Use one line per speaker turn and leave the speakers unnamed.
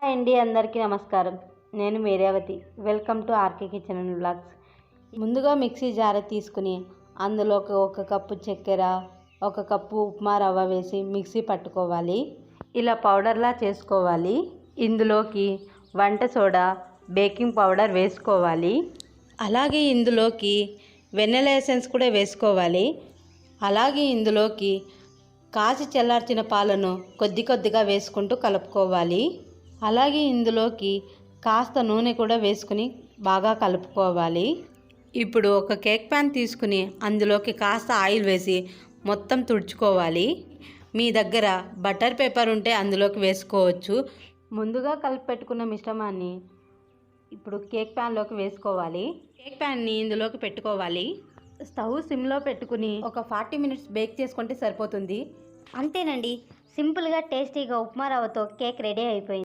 Hi అండి, అందరికీ నమస్కారం. నేను Meravati. Welcome to RK kitchen and vlogs. ముందుగా మిక్సీ జార్ తీసుకుని అందులోకి ఒక కప్పు చక్కెర, ఒక కప్పు ఉప్మా రవ్వ వేసి మిక్సీ పట్టుకోవాలి. ఇలా పౌడర్లా చేసుకోవాలి. ఇందులోకి వంట సోడా, బేకింగ్ పౌడర్ వేసుకోవాలి. అలాగే ఇందులోకి వెన్నెల ఎసెన్స్ కూడా వేసుకోవాలి. అలాగే ఇందులోకి కాచి చల్లార్చిన పాలను కొద్ది కొద్దిగా వేసుకుంటూ కలుపుకోవాలి. అలాగే ఇందులోకి కాస్త నూనె కూడా వేసుకుని బాగా కలుపుకోవాలి. ఇప్పుడు ఒక కేక్ ప్యాన్ తీసుకుని అందులోకి కాస్త ఆయిల్ వేసి మొత్తం తుడుచుకోవాలి. మీ దగ్గర బటర్ పేపర్ ఉంటే అందులోకి వేసుకోవచ్చు. ముందుగా కలిపి పెట్టుకున్న మిశ్రమాన్ని ఇప్పుడు కేక్ ప్యాన్లోకి వేసుకోవాలి. కేక్ ప్యాన్ని ఇందులోకి పెట్టుకోవాలి. స్టవ్ సిమ్లో పెట్టుకుని ఒక 40 మినిట్స్ బేక్ చేసుకుంటే సరిపోతుంది.
అంతేనండి, సింపుల్గా టేస్టీగా ఉప్మా రవ్వతో కేక్ రెడీ అయిపోయింది.